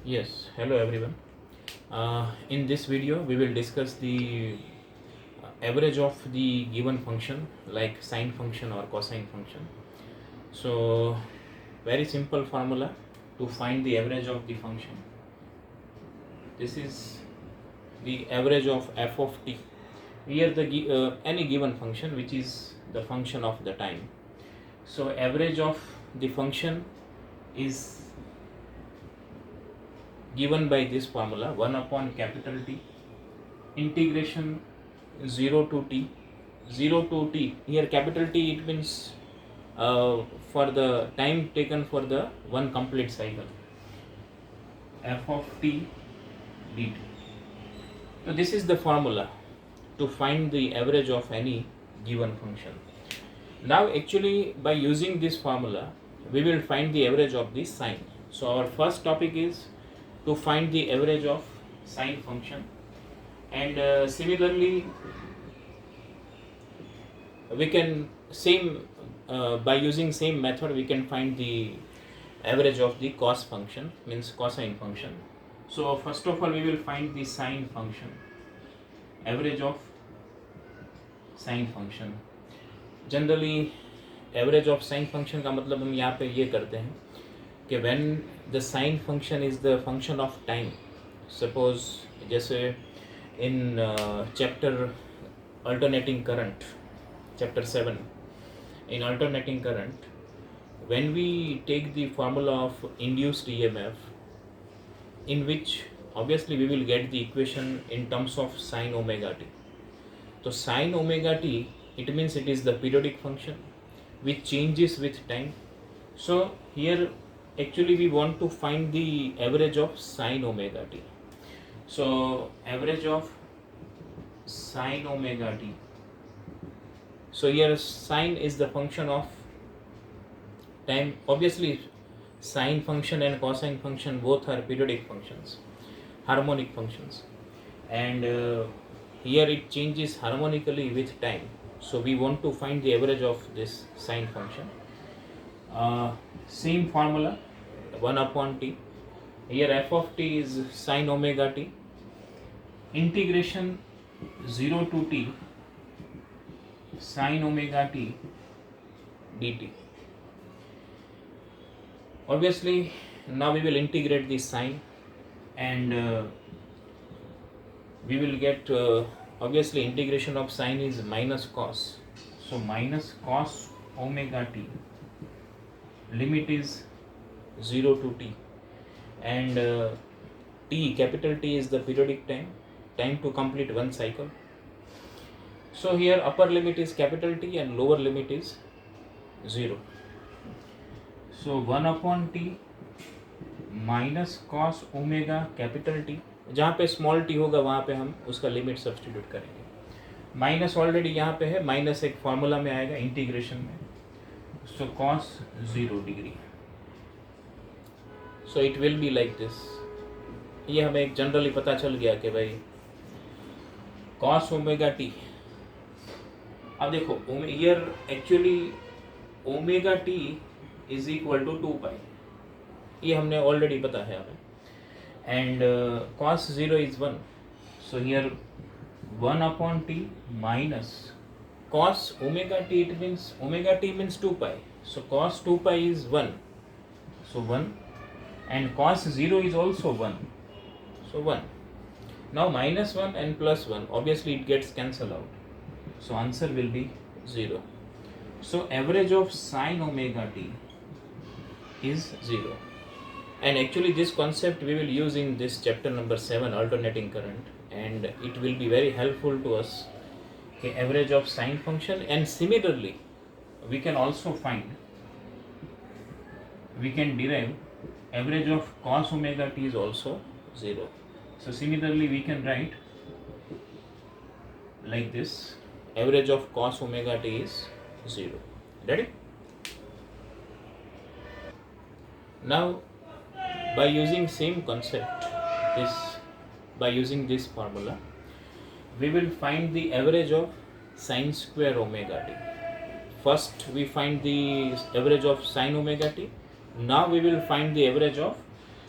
Yes, hello everyone. In this video, we will discuss the average of the given function like sine function or cosine function. So, very simple formula to find the average of the function. This is the average of f of t. Here, any given function which is the function of the time. So, average of the function is given by this formula 1 upon capital T integration 0 to t 0 to t. Here capital T, it means for the time taken for the one complete cycle, f of t dt. So this is the formula to find the average of any given function. Now actually by using this formula we will find the average of the sine. So our first topic is to find the average of sine function, and similarly we can by using same method we can find the average of the cos function, means cosine function. So first of all we will find the sine function, average of sine function. Generally average of sine function का मतलब हम यहाँ पे ये करते हैं कि when the sine function is the function of time. Suppose जैसे in chapter alternating current, chapter 7, in alternating current, when we take the formula of induced EMF, in which obviously we will get the equation in terms of sine omega t. So sine omega t, it means it is the periodic function which changes with time. So here actually we want to find the average of sine omega t. So average of sine omega t. So here sine is the function of time. Obviously sine function and cosine function both are periodic functions, harmonic functions, and here it changes harmonically with time. So we want to find the average of this sine function. Same formula 1 upon t. Here f of t is sine omega t integration 0 to t sine omega t dt. Obviously now we will integrate the sine, and we will get obviously integration of sine is minus cos. So minus cos omega t, limit is 0 to t, and t, capital T is the periodic time to complete one cycle. So here upper limit is capital T and lower limit is 0. So 1 upon t minus cos omega capital T, जहाँ पे small t होगा वहाँ पे हम उसका limit substitute करेंगे. Minus already यहाँ पे है, माइनस एक फॉर्मूला में आएगा इंटीग्रेशन में. सो cos 0 degree. So it will be like this. ये हमें एक जनरली पता चल गया कि भाई cos ओमेगा t. अब देखो here actually omega t is equal to 2 pi, ये हमने ऑलरेडी पता है हमें, and cos 0 is 1. So here 1 upon t minus cos omega t, it means omega t means 2 pi, so cos 2 pi is 1, so 1, and cos 0 is also 1, so 1. Now minus 1 and plus 1, obviously it gets cancelled out. So answer will be 0. So average of sine omega t is 0. And actually this concept we will use in this chapter number 7, alternating current, and it will be very helpful to us. Okay, average of sine function, and similarly we can also find, we can derive average of cos omega t is also 0. So similarly we can write like this, average of cos omega t is 0. Ready? Now by using same concept, by using this formula, we will find the average of sine square omega t. First we find the average of sine omega t. Now we will find the average of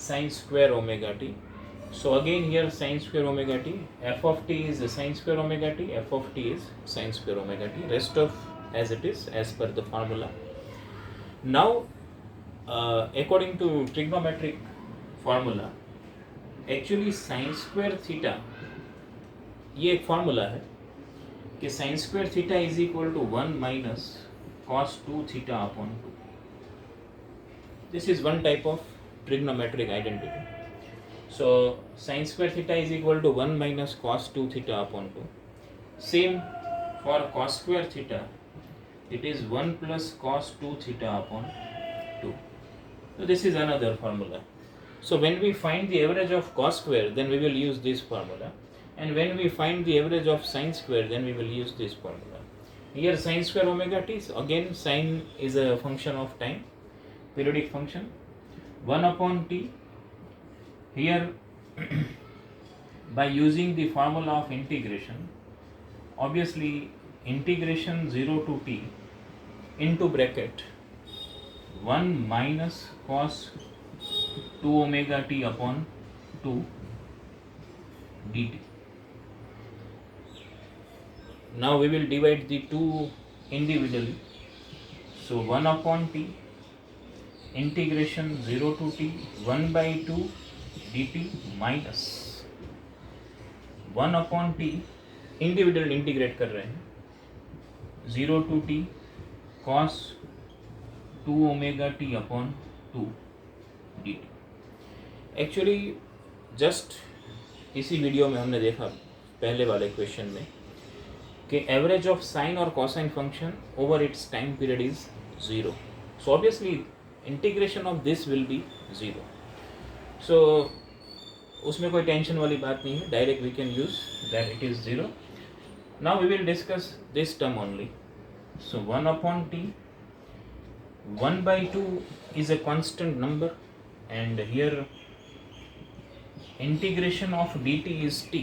sine square omega t. So again here sine square omega t, f of t is sine square omega t, f of t is sine square omega t, rest of as it is as per the formula. Now according to trigonometric formula, actually sin square theta, ये एक formula है कि sin square theta is equal to 1 minus cos 2 theta upon 2. This is one type of trigonometric identity. So sin square theta is equal to 1 minus cos 2 theta upon 2. Same for cos square theta, it is 1 plus cos 2 theta upon 2. So this is another formula. So when we find the average of cos square, then we will use this formula. And when we find the average of sin square, then we will use this formula. Here sin square omega t, again sin is a function of time, periodic function, 1 upon t. Here by using the formula of integration, obviously integration 0 to t into bracket 1 minus cos 2 omega t upon 2 dt. Now we will divide the two individually. So 1 upon t integration 0 to t 1 by 2 dt minus 1 upon t individual integrate कर रहे हैं 0 to t cos 2 omega t upon 2 dt. Actually just इसी video में हमने देखा पहले वाले question में कि एवरेज ऑफ साइन और cosine function over its time period is 0. So obviously integration of this will be 0. So उसमें कोई टेंशन वाली बात नहीं है, direct we can use that it is 0. Now we will discuss this term only. So 1 upon t 1 by 2 is a constant number, and here integration of dt is t,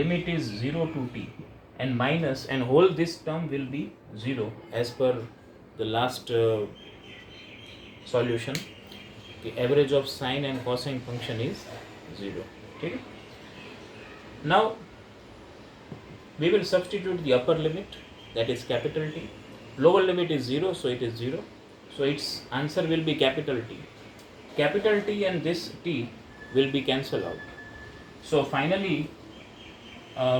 limit is 0 to t, and minus, and whole this term will be 0 as per the last solution. The average of sine and cosine function is 0. Okay. Now we will substitute the upper limit, that is capital T. Lower limit is 0, so it is 0. So its answer will be capital T. Capital T and this T will be cancelled out. So finally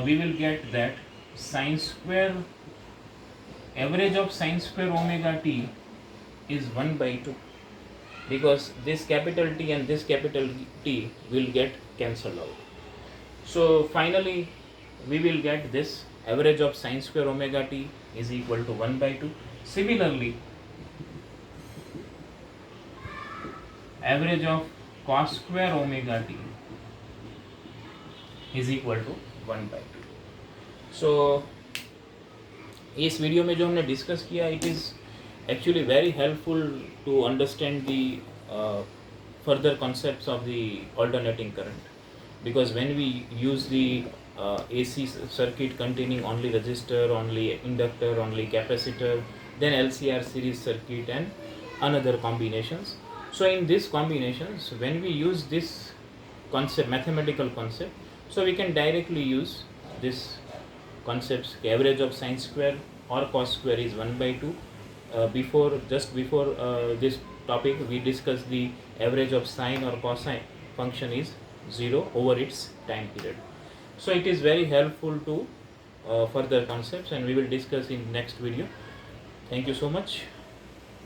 we will get that sin square, average of sin square omega t is 1 by 2, because this capital T and this capital T will get cancelled out. So finally we will get this average of sin square omega t is equal to 1 by 2. Similarly, average of cos square omega t is equal to 1 by 2. So इस video में जो हमने discuss किया, it is actually very helpful to understand the further concepts of the alternating current, because when we use the AC circuit containing only resistor, only inductor, only capacitor, then LCR series circuit and another combinations. So in these combinations, when we use this concept, mathematical concept, so we can directly use this concepts. Average of sin square or cos square is 1 by 2. Just before this topic, we discussed the average of sine or cosine function is 0 over its time period. So it is very helpful to further concepts, and we will discuss in next video. Thank you so much.